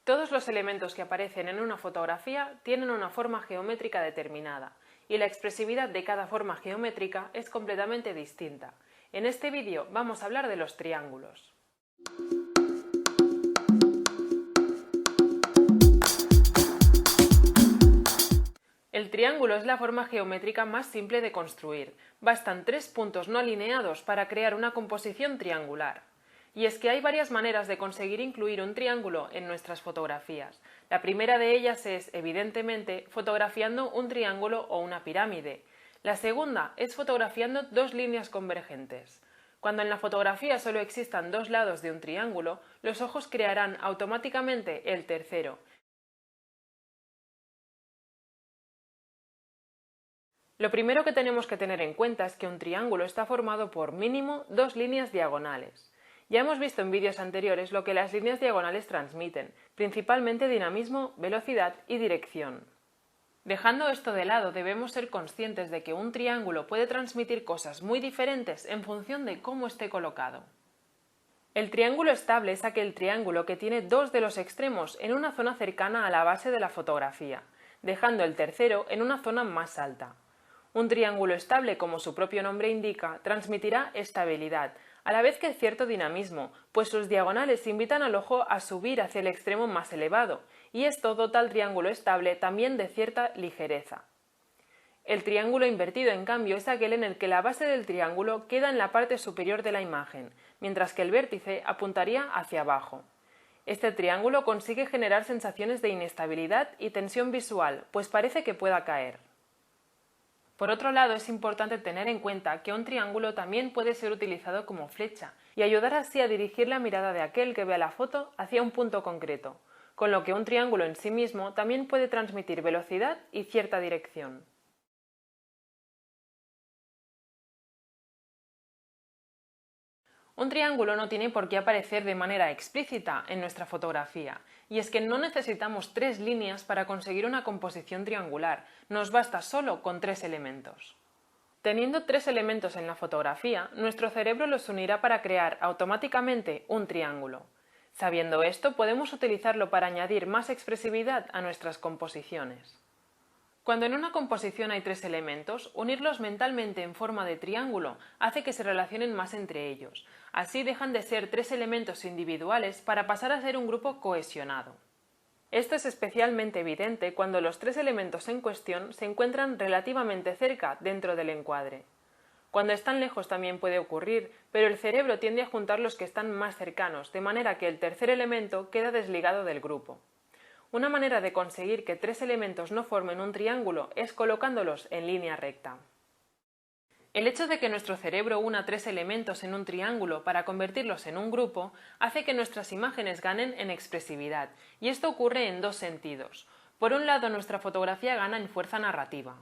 Todos los elementos que aparecen en una fotografía tienen una forma geométrica determinada, y la expresividad de cada forma geométrica es completamente distinta. En este vídeo vamos a hablar de los triángulos. El triángulo es la forma geométrica más simple de construir. Bastan 3 puntos no alineados para crear una composición triangular. Y es que hay varias maneras de conseguir incluir un triángulo en nuestras fotografías. La primera de ellas es, evidentemente, fotografiando un triángulo o una pirámide. La segunda es fotografiando dos líneas convergentes. Cuando en la fotografía solo existan dos lados de un triángulo, los ojos crearán automáticamente el tercero. Lo primero que tenemos que tener en cuenta es que un triángulo está formado por mínimo dos líneas diagonales. Ya hemos visto en vídeos anteriores lo que las líneas diagonales transmiten, principalmente dinamismo, velocidad y dirección. Dejando esto de lado, debemos ser conscientes de que un triángulo puede transmitir cosas muy diferentes en función de cómo esté colocado. El triángulo estable es aquel triángulo que tiene dos de los extremos en una zona cercana a la base de la fotografía, dejando el tercero en una zona más alta. Un triángulo estable, como su propio nombre indica, transmitirá estabilidad, a la vez que cierto dinamismo, pues sus diagonales invitan al ojo a subir hacia el extremo más elevado, y esto dota al triángulo estable también de cierta ligereza. El triángulo invertido, en cambio, es aquel en el que la base del triángulo queda en la parte superior de la imagen, mientras que el vértice apuntaría hacia abajo. Este triángulo consigue generar sensaciones de inestabilidad y tensión visual, pues parece que pueda caer. Por otro lado, es importante tener en cuenta que un triángulo también puede ser utilizado como flecha y ayudar así a dirigir la mirada de aquel que vea la foto hacia un punto concreto, con lo que un triángulo en sí mismo también puede transmitir velocidad y cierta dirección. Un triángulo no tiene por qué aparecer de manera explícita en nuestra fotografía, y es que no necesitamos tres líneas para conseguir una composición triangular, nos basta solo con tres elementos. Teniendo tres elementos en la fotografía, nuestro cerebro los unirá para crear automáticamente un triángulo. Sabiendo esto, podemos utilizarlo para añadir más expresividad a nuestras composiciones. Cuando en una composición hay tres elementos, unirlos mentalmente en forma de triángulo hace que se relacionen más entre ellos. Así dejan de ser tres elementos individuales para pasar a ser un grupo cohesionado. Esto es especialmente evidente cuando los tres elementos en cuestión se encuentran relativamente cerca dentro del encuadre. Cuando están lejos también puede ocurrir, pero el cerebro tiende a juntar los que están más cercanos, de manera que el tercer elemento queda desligado del grupo. Una manera de conseguir que tres elementos no formen un triángulo es colocándolos en línea recta. El hecho de que nuestro cerebro una tres elementos en un triángulo para convertirlos en un grupo hace que nuestras imágenes ganen en expresividad, y esto ocurre en dos sentidos. Por un lado, nuestra fotografía gana en fuerza narrativa.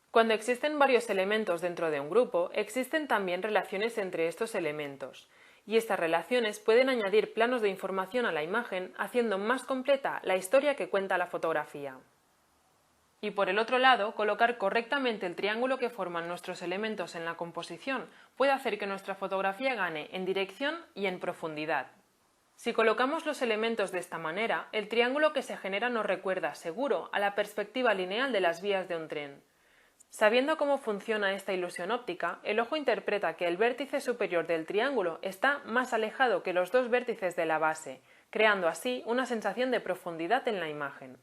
Cuando existen varios elementos dentro de un grupo, existen también relaciones entre estos elementos, y estas relaciones pueden añadir planos de información a la imagen, haciendo más completa la historia que cuenta la fotografía. Y por el otro lado, colocar correctamente el triángulo que forman nuestros elementos en la composición puede hacer que nuestra fotografía gane en dirección y en profundidad. Si colocamos los elementos de esta manera, el triángulo que se genera nos recuerda, seguro, a la perspectiva lineal de las vías de un tren. Sabiendo cómo funciona esta ilusión óptica, el ojo interpreta que el vértice superior del triángulo está más alejado que los dos vértices de la base, creando así una sensación de profundidad en la imagen.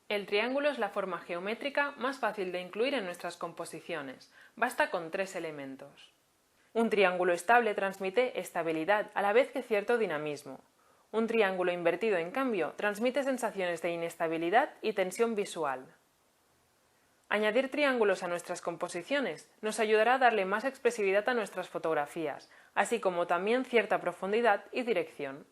El triángulo es la forma geométrica más fácil de incluir en nuestras composiciones. Basta con tres elementos. Un triángulo estable transmite estabilidad a la vez que cierto dinamismo. Un triángulo invertido, en cambio, transmite sensaciones de inestabilidad y tensión visual. Añadir triángulos a nuestras composiciones nos ayudará a darle más expresividad a nuestras fotografías, así como también cierta profundidad y dirección.